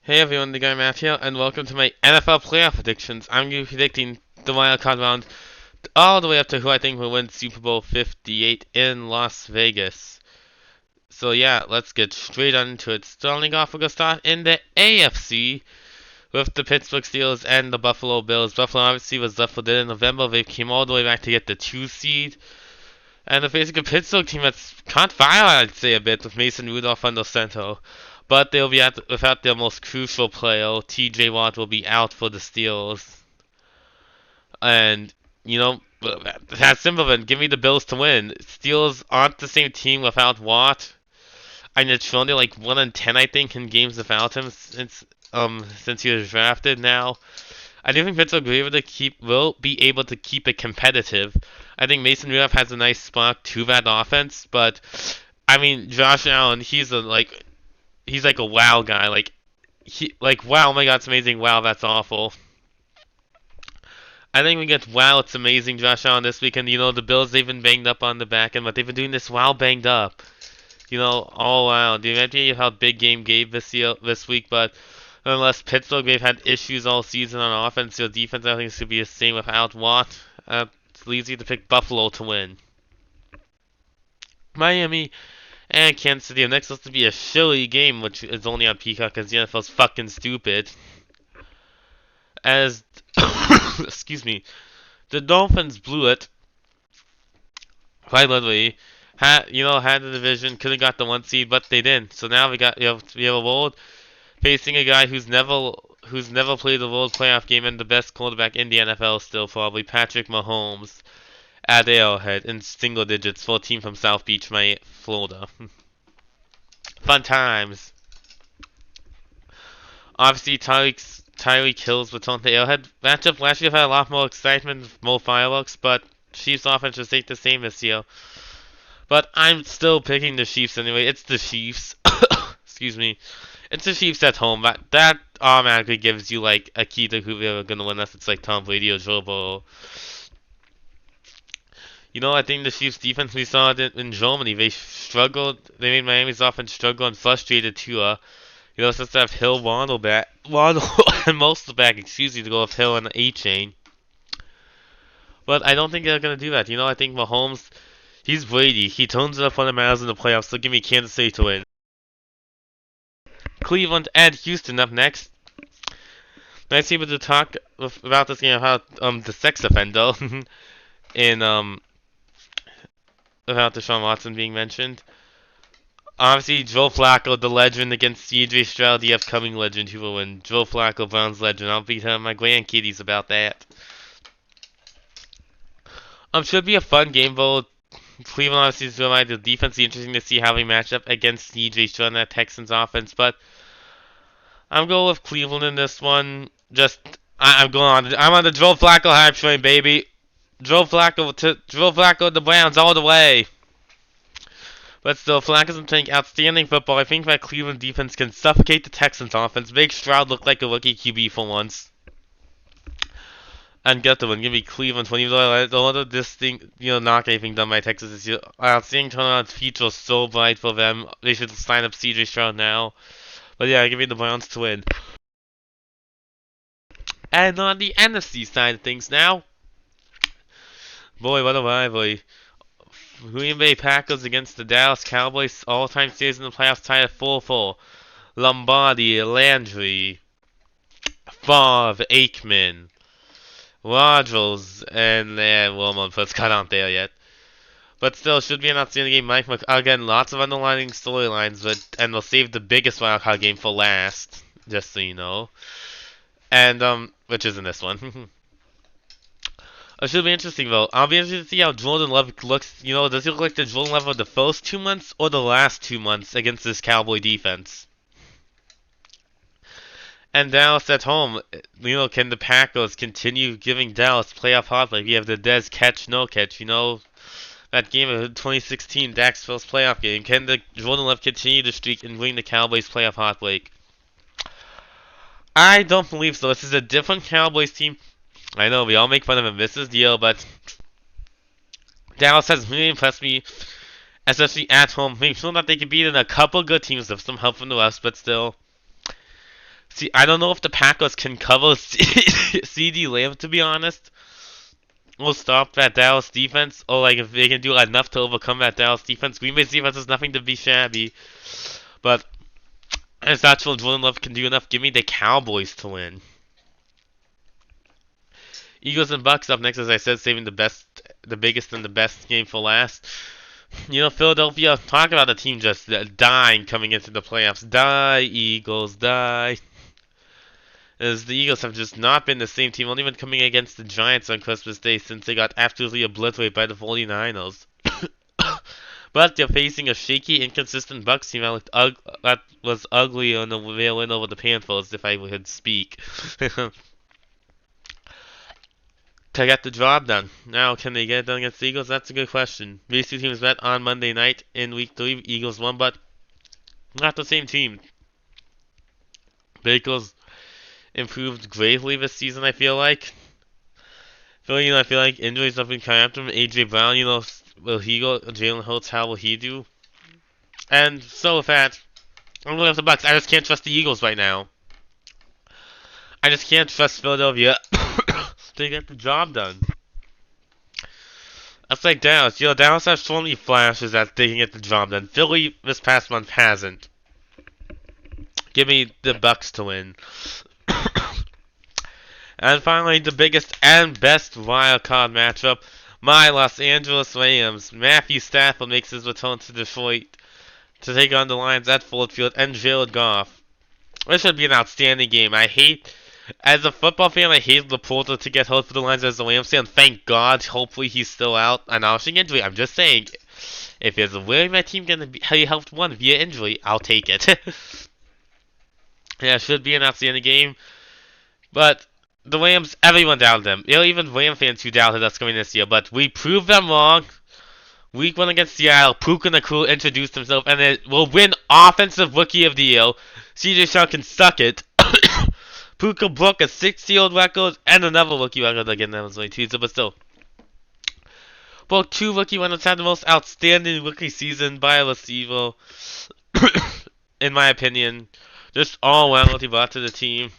Hey everyone, the guy Matt here, and welcome to my NFL playoff predictions. I'm going to be predicting the wild card round all the way up to who I think will win Super Bowl 58 in Las Vegas. So yeah, let's get straight on into it. Starting off, we're going to start in the AFC with the Pittsburgh Steelers and the Buffalo Bills. Buffalo obviously was left for dead in November. They came all the way back to get the 2 seed. And they're facing a Pittsburgh team that's caught fire, I'd say, a bit with Mason Rudolph under center. But they'll be without their most crucial player. TJ Watt will be out for the Steelers. And, you know, that's simple then. Give me the Bills to win. Steelers aren't the same team without Watt. And it's shown they're like 1 in 10, I think, in games without him since he was drafted now. I do think Pittsburgh will be able to keep it competitive. I think Mason Rudolph has a nice spark to that offense, but I mean Josh Allen, he's like a wow guy. Wow, oh my god, it's amazing. Wow, that's awful. I think we get wow, it's amazing Josh Allen this weekend. You know, the Bills, they've been banged up on the back end, but they've been doing this wow banged up. You know, all wow. The idea of how big game gave this week, but unless Pittsburgh, they've had issues all season on offense. Their defense, I think, is going to be the same without Watt. It leads you to pick Buffalo to win. Miami and Kansas City. Next looks to be a showy game, which is only on Peacock because the NFL's fucking stupid. As excuse me, the Dolphins blew it quite literally. Had the division, could have got the 1 seed, but they didn't. So now we have a world facing a guy who's never played the World Playoff game and the best quarterback in the NFL still probably, Patrick Mahomes, at Arrowhead in single digits for a team from South Beach, Florida. Fun times. Obviously, Tyreek Hill's return to Arrowhead matchup last year had a lot more excitement, more fireworks, but Chiefs offense just ain't the same this year. But I'm still picking the Chiefs anyway. It's the Chiefs. Excuse me. It's the Chiefs at home. That automatically gives you like a key to who they're gonna win, unless it's like Tom Brady or Joe Burrow. You know, I think the Chiefs defense, we saw it in Germany. They struggled. They made Miami's offense struggle and frustrated Tua. You know, since they have Hill, Waddle, and most of the back, excuse me, to go with Hill and A Chain. But I don't think they're gonna do that. You know, I think Mahomes, he's Brady. He turns it up when it matters in the playoffs. So give me Kansas City to win. Cleveland and Houston up next. Nice able to talk about this game about the sex offender in about Deshaun Watson being mentioned. Obviously, Joe Flacco, the legend, against C.J. Stroud, the upcoming legend, who will win. Joe Flacco, Browns legend. I'll be telling my grandkiddies about that. Should be a fun game, though. Cleveland obviously is really the defense. Interesting to see how they match up against C.J. Stroud and that Texans offense, but I'm going with Cleveland in this one. I'm on the Joe Flacco hype train, baby. Joe Flacco, the Browns all the way. But still, Flacco's been playing outstanding football. I think that Cleveland defense can suffocate the Texans offense, make Stroud look like a rookie QB for once, and get the win. Give me Cleveland 20. I don't want this thing, not anything done by Texas this year. Outstanding turnaround future so bright for them. They should sign up CJ Stroud now. But yeah, give me the Browns to win. And on the NFC side of things now, boy, what a rivalry. Green Bay Packers against the Dallas Cowboys, all-time series in the playoffs tied at 4-4. Lombardi, Landry, Favre, Aikman, Rodgers, and Wilmot Prescott aren't there yet. But still, should be an outstanding game. Again, lots of underlining storylines, and we'll save the biggest wildcard game for last, just so you know. And, which isn't this one. It should be interesting, though. I'll be interested to see how Jordan Love looks. You know, does he look like the Jordan Love of the first 2 months or the last 2 months against this Cowboy defense? And Dallas at home, can the Packers continue giving Dallas playoff heartbreak? We have the Dez catch, no catch. That game of 2016, Dak's first playoff game. Can the Jordan Love continue the streak and bring the Cowboys playoff heartbreak? I don't believe so. This is a different Cowboys team. I know, we all make fun of him. This is the deal, but Dallas has really impressed me, especially at home. We've shown that they can beat in a couple good teams with some help from the West, but still. See, I don't know if the Packers can cover CD Lamb, to be honest. We'll stop that Dallas defense, or like if they can do enough to overcome that Dallas defense. Green Bay's defense is nothing to be shabby, but it's not sure Jordan Love can do enough. Give me the Cowboys to win. Eagles and Bucks up next, as I said, saving the biggest and the best game for last. You know, Philadelphia, talk about a team just dying coming into the playoffs. Die, Eagles, die. As the Eagles have just not been the same team, only been coming against the Giants on Christmas Day since they got absolutely obliterated by the 49ers. But they're facing a shaky, inconsistent Bucks team that was ugly on the win over the Panthers, if I could speak. To get the job done. Now, can they get it done against the Eagles? That's a good question. These two teams met on Monday night in Week 3. Eagles won, but not the same team. Baker's improved greatly this season, I feel like. I feel like injuries have been coming after him. A.J. Brown, will he go? Jalen Hurts, how will he do? And so with that, I'm going with the Bucks. I just can't trust the Eagles right now. I just can't trust Philadelphia to get the job done. That's like Dallas. Dallas has so many flashes that they can get the job done. Philly this past month hasn't. Give me the Bucks to win. And finally, the biggest and best wild card matchup. My Los Angeles Rams. Matthew Stafford makes his return to Detroit to take on the Lions at Ford Field and Jared Goff. This should be an outstanding game. As a football fan, I hate Laporta to get hurt for the Lions as a Rams fan. Thank God, hopefully he's still out. Announcing injury. I'm just saying, if there's a way my team can be helped one via injury, I'll take it. Yeah, it should be an outstanding game. But the Rams, everyone doubted them. Even Ram fans who doubted us coming this year. But we proved them wrong. Week 1 against Seattle, Puka Nacua introduced himself and it will win Offensive Rookie of the Year. CJ Stroud can suck it. Puka broke a 6-year-old record and another rookie record again. That was only Tuesday, but still. Both two rookie winners had the most outstanding rookie season by a receiver, in my opinion. Just all around what he brought to the team.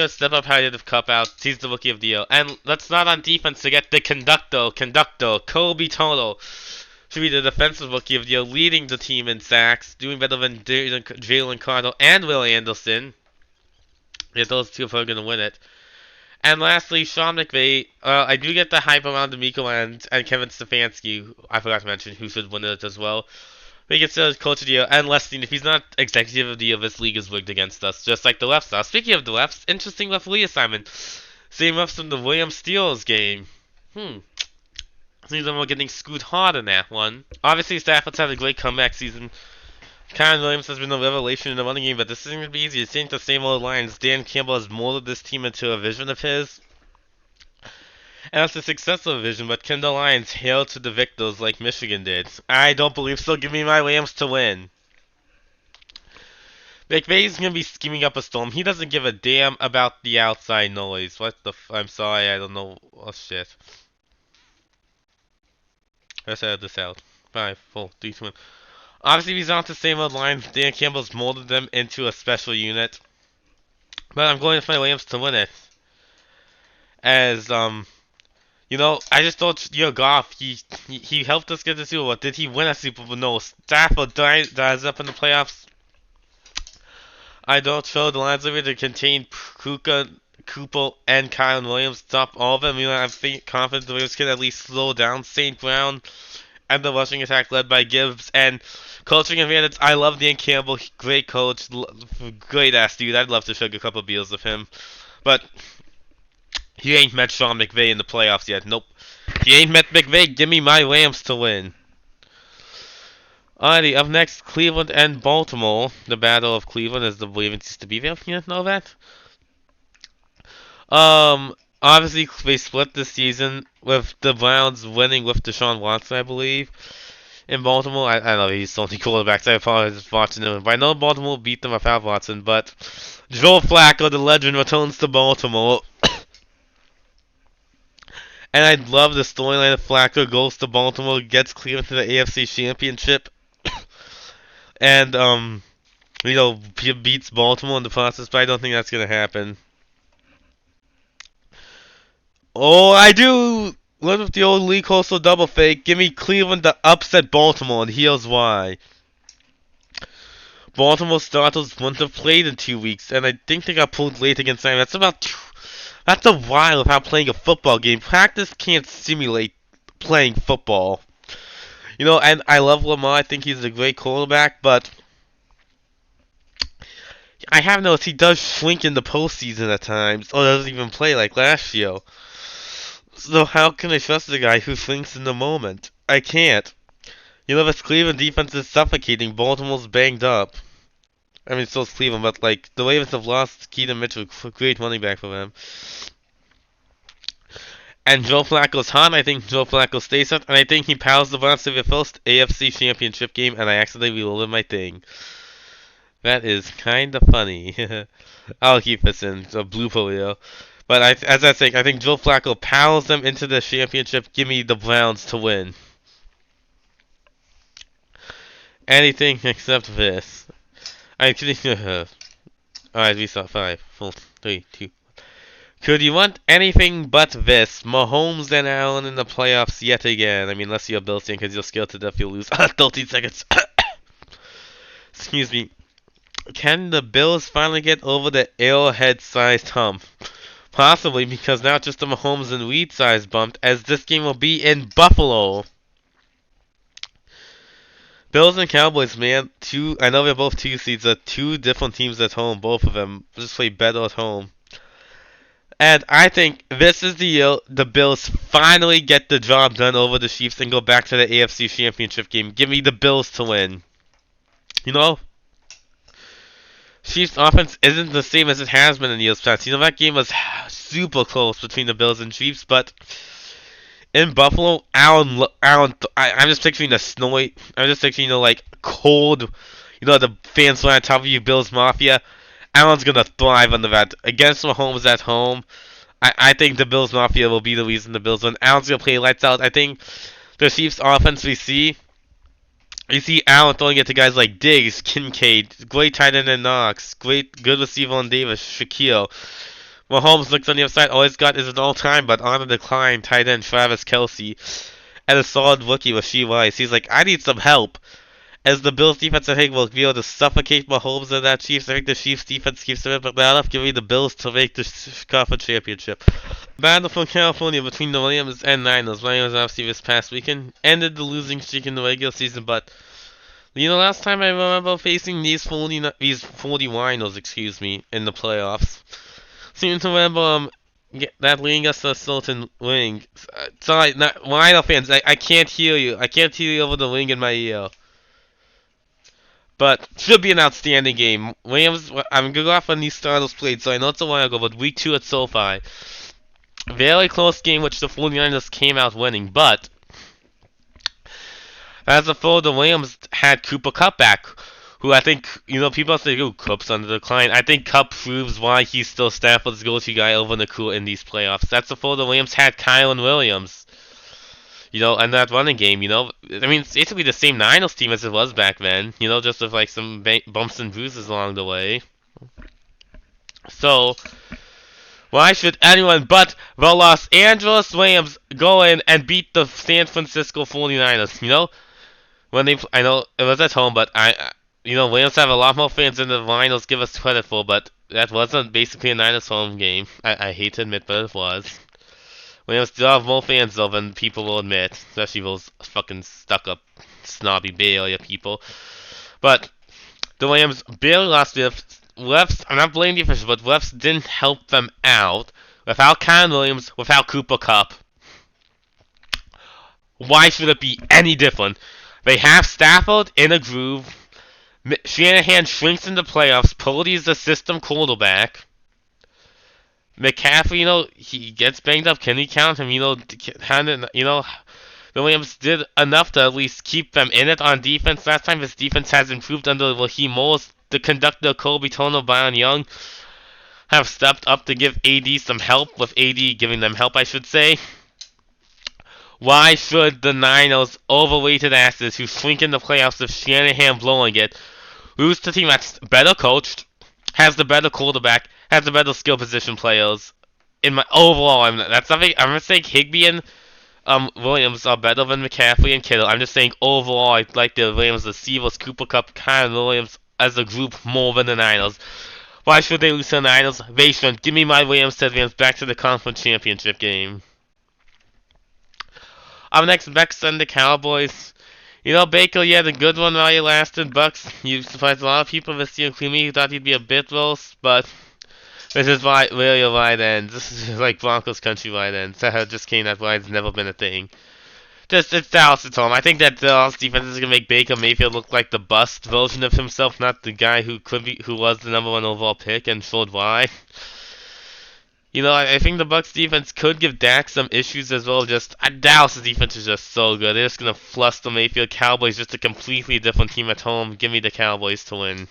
Step up high to the cup out. He's the rookie of the year. And let's not on defense forget the conductor, Kobe Toto. Should be the defensive rookie of the year, leading the team in sacks, doing better than Jalen Carter and Will Anderson. Yeah, those two are going to win it. And lastly, Sean McVay. I do get the hype around D'Amico and Kevin Stefanski. I forgot to mention who should win it as well. But he gets the coach of the year. And Leslie, if he's not executive of the year, this league is rigged against us, just like the refs are. Speaking of the refs, interesting referee assignment. Same refs from the Williams Steelers game. Seems like we're getting screwed hard in that one. Obviously, Stafford's had a great comeback season. Kyren Williams has been a revelation in the running game, but this isn't going to be easy. It's the same old lines. Dan Campbell has molded this team into a vision of his. And that's a successful vision, but can the Lions hail to the victors like Michigan did? I don't believe so. Give me my Rams to win. McVay's going to be scheming up a storm. He doesn't give a damn about the outside noise. I'm sorry, I don't know. Oh, shit. Let's edit this out. 5, 4, 3, 2, 1. Obviously, these aren't the same old lines. Dan Campbell's molded them into a special unit. But I'm going with my Rams to win it. As, I just thought, Goff, he helped us get the Super Bowl. Did he win a Super Bowl? No. Stafford dies up in the playoffs. I don't feel the Lions are able to contain Puka, Cooper, and Kyren Williams. Stop all of them. I'm confident the Williams can at least slow down St. Brown and the rushing attack led by Gibbs. And coaching advantage, I love Dan Campbell. Great coach. Great ass dude. I'd love to shake a couple beers with him. But he ain't met Sean McVay in the playoffs yet. Nope. He ain't met McVay. Give me my Rams to win. Alrighty, up next, Cleveland and Baltimore. The Battle of Cleveland, as the Ravens used to be there. You know that? Obviously, they split this season with the Browns winning with Deshaun Watson, I believe. In Baltimore, I don't know, he's the only quarterback, so I apologize for watching him. But I know Baltimore beat them without Watson, but Joe Flacco, the legend, returns to Baltimore. And I love the storyline of Flacco goes to Baltimore, gets Cleveland to the AFC Championship. And, beats Baltimore in the process, but I don't think that's gonna happen. Oh, I do! One with the old Lee Coastal double fake. Give me Cleveland to upset Baltimore, and here's why. Baltimore starters wouldn't have played in 2 weeks, and I think they got pulled late against them. That's a while of how playing a football game. Practice can't simulate playing football. And I love Lamar. I think he's a great quarterback, but I have noticed he does shrink in the postseason at times, or doesn't even play like last year. So how can I trust a guy who shrinks in the moment? I can't. This Cleveland defense is suffocating. Baltimore's banged up. I mean, so is Cleveland, but the Ravens have lost Keaton Mitchell, great running back for them. And Joe Flacco's hot. I think Joe Flacco stays hot, and I think he powers the Browns to their first AFC Championship game, and I accidentally reloaded my thing. That is kind of funny. I'll keep this in a blooper reel. But as I say, I think Joe Flacco powers them into the championship. Give me the Browns to win. Anything except this. I think. Alright, we saw 5, 4, 3, 2. Could you want anything but this? Mahomes and Allen in the playoffs yet again. I mean, unless you're a Bills fan, because you're scared to death you'll lose. 13 seconds. Excuse me. Can the Bills finally get over the Arrowhead-sized hump? Possibly, because now it's just the Mahomes and Reed-sized bump, as this game will be in Buffalo. Bills and Cowboys, man. I know they're both 2 seeds. They're 2 different teams at home. Both of them just play better at home. And I think this is the year the Bills finally get the job done over the Chiefs and go back to the AFC Championship game. Give me the Bills to win. Chiefs offense isn't the same as it has been in years past. That game was super close between the Bills and Chiefs, but in Buffalo, Allen, I'm just picturing the snowy. I'm just picturing cold. The fans flying on top of you, Bills Mafia. Allen's gonna thrive under that against Mahomes at home. I think the Bills Mafia will be the reason the Bills win. Allen's gonna play lights out. I think the Chiefs offense we see Allen throwing it to guys like Diggs, Kincaid, great tight end in Knox, good receiver on Davis, Shaquille. Mahomes looks on the other side. All he's got is an all-time but on the decline tight end Travis Kelce, and a solid rookie with Rasheed Rice. He's like, I need some help. As the Bills defense, I think, will be able to suffocate Mahomes and that Chiefs. I think the Chiefs defense keeps them in enough, giving the Bills to make the conference championship. Battle from California between the Rams and Niners. Rams obviously this past weekend ended the losing streak in the regular season, but last time I remember facing these 40 Winos, in the playoffs. Seem to remember that leading us to a certain ring. Sorry, not Rhino fans. I can't hear you. I can't hear you over the ring in my ear. But should be an outstanding game. Rams. I'm gonna go off on these starters played, so I know it's a while ago, but week 2 at SoFi. Very close game, which the 49ers came out winning, but as a for the Rams had Cooper Kupp back, who I think, people say, oh, Kupp's on the decline. I think Kupp proves why he's still Stafford's go-to guy over Nakua in these playoffs. That's before the Rams had Kylan Williams, and that running game, I mean, it's basically the same Niners team as it was back then, just with, some bumps and bruises along the way. So, why should anyone but the Los Angeles Rams go in and beat the San Francisco 49ers, I know it was at home, but Rams have a lot more fans than the Rhinos give us credit for, but that wasn't basically a Niners home game. I hate to admit, but it was. Rams still have more fans, though, than people will admit, especially those fucking stuck-up, snobby Bay Area people. But the Rams barely lost. Refs, I'm not blaming the officials, but refs didn't help them out. Without Kylan Williams, without Cooper Kupp. Why should it be any different? They have Stafford in a groove. Shanahan shrinks in the playoffs. Purdy's the system quarterback. McCaffrey, he gets banged up. Can we count him? The Rams did enough to at least keep them in it on defense. Last time his defense has improved under Raheem Morris. The conductor, Kobe Turner, Byron Young have stepped up to give AD some help, with AD giving them help, I should say. Why should the Niners, overrated asses who shrink in the playoffs with Shanahan blowing it, lose to a team that's better coached, has the better quarterback, has the better skill position players. In my overall, that's something I'm gonna say Higbee and Williams are better than McCaffrey and Kittle. I'm just saying overall, I like the Rams, the Seahawks, Cooper Cup, Kyle Williams as a group more than the Niners. Why should they lose to the Niners? They shouldn't. Give me my Rams to advance back to the conference championship game. Up next, Bucks and the Cowboys. You know, Baker, you had a good one while you lasted. Bucks, you surprised a lot of people this year, including me, who thought he'd be a bit worse, but this is why really a wide end. This is like Broncos country wide ends. That just came that wide's never been a thing. Just it's Dallas at home. I think that Dallas defense is gonna make Baker Mayfield look like the bust version of himself, not the guy who was the #1 overall pick and showed why. You know, I think the Bucks defense could give Dak some issues as well. Just Dallas' defense is just so good. They're just gonna fluster Mayfield. Cowboys just a completely different team at home. Give me the Cowboys to win.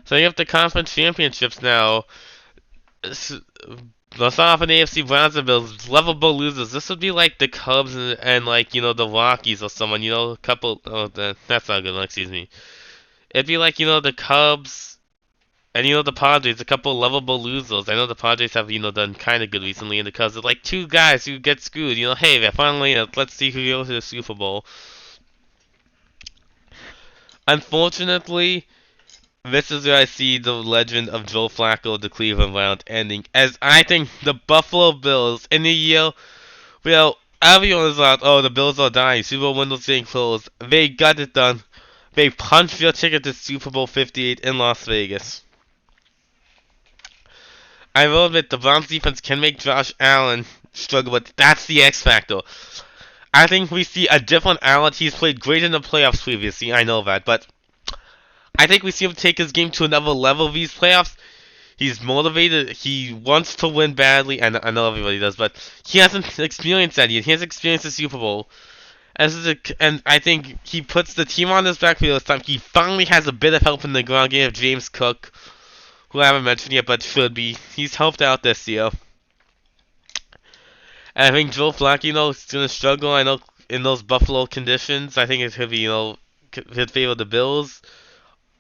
So you have the conference championships now. Let's start off in the AFC. Browns and Bills, lovable losers. This would be like the Cubs and like the Rockies or someone. A couple. Oh, that's not a good one. Excuse me. It'd be like the Cubs. And the Padres, a couple lovable losers. I know the Padres have done kind of good recently, and the Cubs are like two guys who get screwed. Hey, they're finally let's see who goes to the Super Bowl. Unfortunately, this is where I see the legend of Joe Flacco of the Cleveland Browns ending, as I think the Buffalo Bills in the year, everyone is like, oh, the Bills are dying, Super Bowl windows getting closed. They got it done. They punched their ticket to Super Bowl 58 in Las Vegas. I will admit the Browns defense can make Josh Allen struggle, but that's the X factor. I think we see a different Allen. He's played great in the playoffs previously, I know that, but I think we see him take his game to another level these playoffs. He's motivated. He wants to win badly, and I know everybody does, but he hasn't experienced that yet. He hasn't experienced the Super Bowl. And I think he puts the team on his back for this time. He finally has a bit of help in the ground game of James Cook, who I haven't mentioned yet, but should be. He's helped out this year. And I think Joe Flacco, is going to struggle. I know in those Buffalo conditions, I think it could be, could favor the Bills.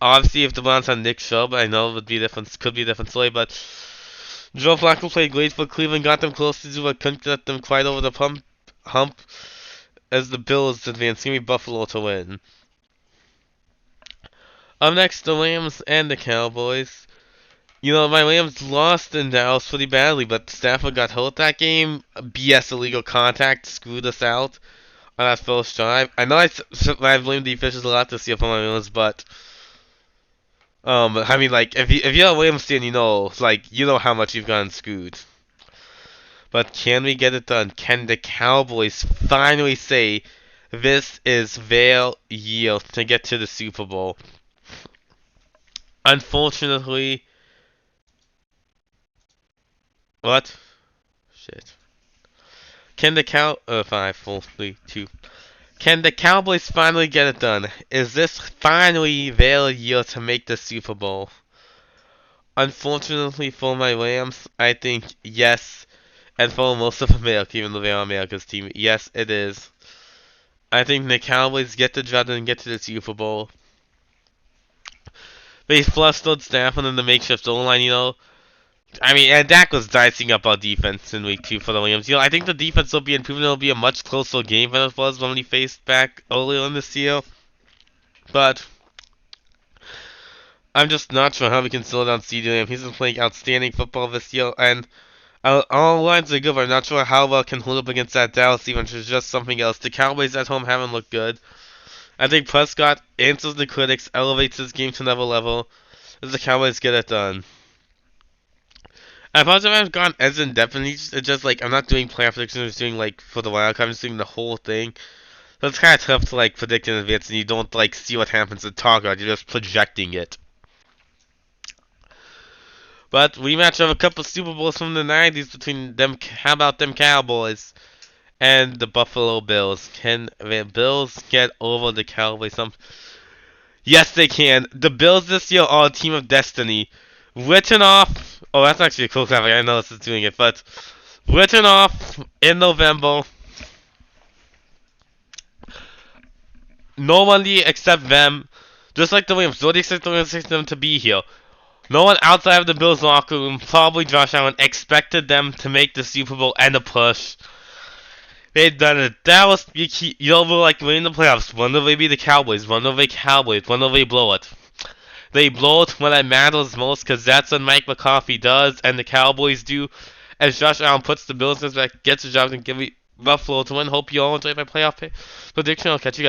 Obviously, if the Browns had Nick Chubb, I know it would be different, could be a different story, but Joe Flacco played great for Cleveland, got them close to but couldn't get them quite over the hump as the Bills advanced. Give me Buffalo to win. Up next, the Rams and the Cowboys. My Rams lost in Dallas pretty badly, but Stafford got hurt that game. BS illegal contact screwed us out on that first drive. I know I blamed the officials a lot this year for my Rams, but I mean, like, if you're a Rams fan, you know how much you've gotten screwed. But can we get it done? Can the Cowboys finally say this is their year to get to the Super Bowl? Unfortunately. What? Shit. Can the 5, 4, 3, 2. Can the Cowboys finally get it done? Is this finally their year to make the Super Bowl? Unfortunately for my Rams, I think yes. And for most of America, even though they are America's team, yes, it is. I think the Cowboys get the job and get to the Super Bowl. They flustered Stafford in the makeshift O-line, I mean, and Dak was dicing up our defense in week 2 for the Rams. I think the defense will be improving. It'll be a much closer game than it was when we faced back earlier in this year. But I'm just not sure how we can slow down CeeDee Lamb. He's been playing outstanding football this year, and all lines are good, but I'm not sure how well can hold up against that Dallas defense, which is just something else. The Cowboys at home haven't looked good. I think Prescott answers the critics, elevates his game to another level, as the Cowboys get it done. I apologize if I've gone as in depth, and it's just like, I'm not doing playoff predictions, I'm just doing for the wild card, I'm just doing the whole thing. So it's kind of tough to predict in advance, and you don't see what happens and talk about it, you're just projecting it. But rematch of a couple Super Bowls from the 90s between them, how about them Cowboys and the Buffalo Bills? Can the Bills get over the Cowboys? Yes, they can. The Bills this year are a team of destiny. Written off. Oh, that's actually a cool graphic. I know this is doing it, but written off in November. Nobody except them Just like the Williams, nobody expected them to be here. No one outside of the Bills locker room, probably Josh Allen, expected them to make the Super Bowl and a push. They've done it. That was you know, like winning the playoffs. When will they be the Cowboys? When will they Cowboys? When will they blow it? They blow it when it matters most, because that's what Mike McCarthy does, and the Cowboys do. As Josh Allen puts the Bills back, gets the job, and give me Buffalo to win. Hope you all enjoyed my playoff prediction. I'll catch you guys.